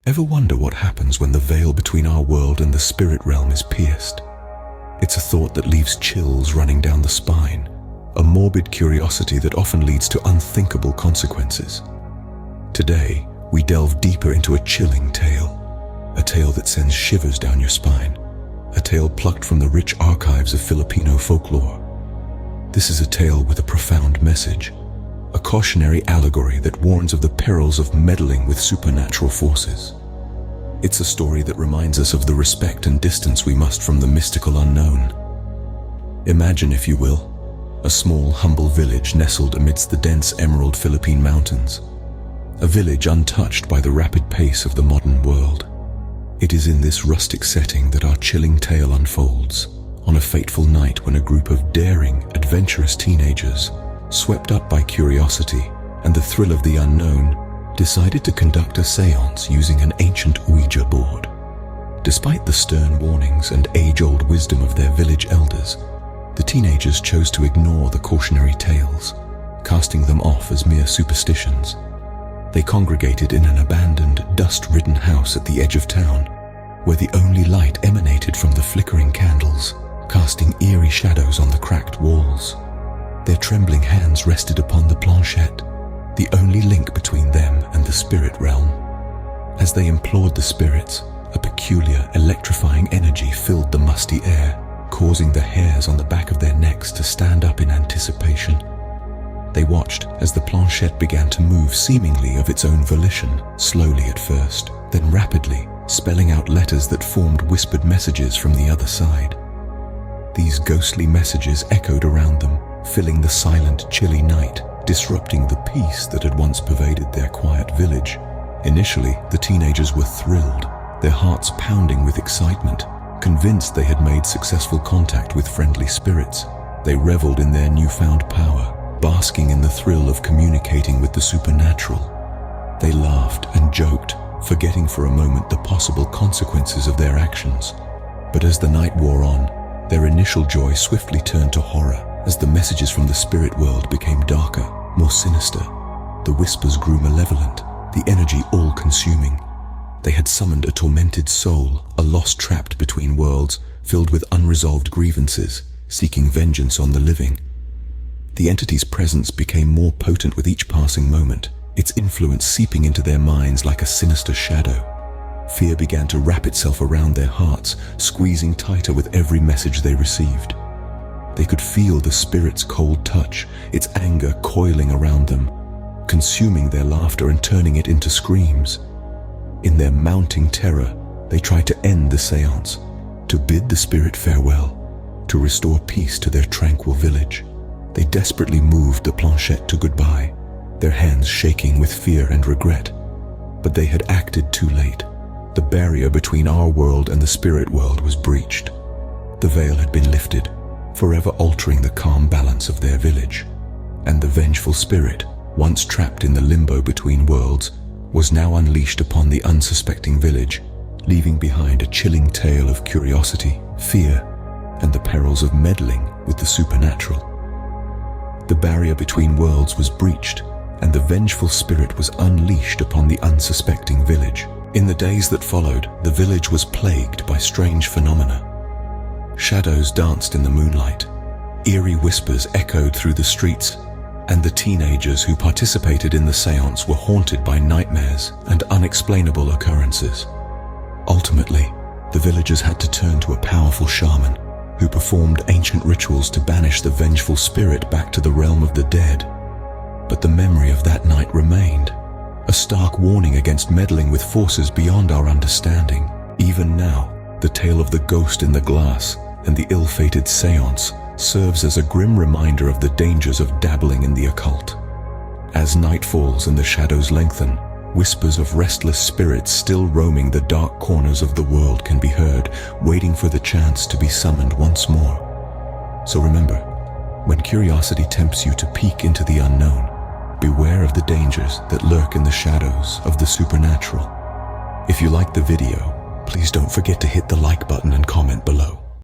Ever wonder what happens when the veil between our world and the spirit realm is pierced? It's a thought that leaves chills running down the spine, a morbid curiosity that often leads to unthinkable consequences. Today, we delve deeper into a chilling tale, a tale that sends shivers down your spine, a tale plucked from the rich archives of Filipino folklore. This is a tale with a profound message, a cautionary allegory that warns of the perils of meddling with supernatural forces. It's a story that reminds us of the respect and distance we must from the mystical unknown. Imagine, if you will, a small, humble village nestled amidst the dense emerald Philippine mountains. A village untouched by the rapid pace of the modern world. It is in this rustic setting that our chilling tale unfolds, on a fateful night when a group of daring, adventurous teenagers, swept up by curiosity and the thrill of the unknown, decided to conduct a séance using an ancient Ouija board. Despite the stern warnings and age-old wisdom of their village elders, the teenagers chose to ignore the cautionary tales, casting them off as mere superstitions. They congregated in an abandoned, dust-ridden house at the edge of town, where the only light emanated from the flickering candles, casting eerie shadows on the cracked walls. Their trembling hands rested upon the planchette, the only link between them and the spirit realm. As they implored the spirits, a peculiar, electrifying energy filled the musty air, causing the hairs on the back of their necks to stand up in anticipation. They watched as the planchette began to move seemingly of its own volition, slowly at first, then rapidly, spelling out letters that formed whispered messages from the other side. These ghostly messages echoed around them, filling the silent, chilly night, disrupting the peace that had once pervaded their quiet village. Initially, the teenagers were thrilled, their hearts pounding with excitement, convinced they had made successful contact with friendly spirits. They reveled in their newfound power, basking in the thrill of communicating with the supernatural. They laughed and joked, forgetting for a moment the possible consequences of their actions. But as the night wore on, their initial joy swiftly turned to horror as the messages from the spirit world became darker, more sinister. The whispers grew malevolent, the energy all-consuming. They had summoned a tormented soul, a lost trapped between worlds, filled with unresolved grievances, seeking vengeance on the living. The entity's presence became more potent with each passing moment, its influence seeping into their minds like a sinister shadow. Fear began to wrap itself around their hearts, squeezing tighter with every message they received. They could feel the spirit's cold touch, its anger coiling around them, consuming their laughter and turning it into screams. In their mounting terror, they tried to end the séance, to bid the spirit farewell, to restore peace to their tranquil village. They desperately moved the planchette to goodbye, their hands shaking with fear and regret. But they had acted too late. The barrier between our world and the spirit world was breached. The veil had been lifted, forever altering the calm balance of their village. And the vengeful spirit, once trapped in the limbo between worlds, was now unleashed upon the unsuspecting village, leaving behind a chilling tale of curiosity, fear, and the perils of meddling with the supernatural. The barrier between worlds was breached, and the vengeful spirit was unleashed upon the unsuspecting village. In the days that followed, the village was plagued by strange phenomena. Shadows danced in the moonlight, eerie whispers echoed through the streets, and the teenagers who participated in the séance were haunted by nightmares and unexplainable occurrences. Ultimately, the villagers had to turn to a powerful shaman who performed ancient rituals to banish the vengeful spirit back to the realm of the dead. But the memory of that night remained, a stark warning against meddling with forces beyond our understanding. Even now, the tale of the ghost in the glass and the ill-fated séance serves as a grim reminder of the dangers of dabbling in the occult. As night falls and the shadows lengthen, whispers of restless spirits still roaming the dark corners of the world can be heard, waiting for the chance to be summoned once more. So remember, when curiosity tempts you to peek into the unknown, beware of the dangers that lurk in the shadows of the supernatural. If you liked the video, please don't forget to hit the like button and comment below.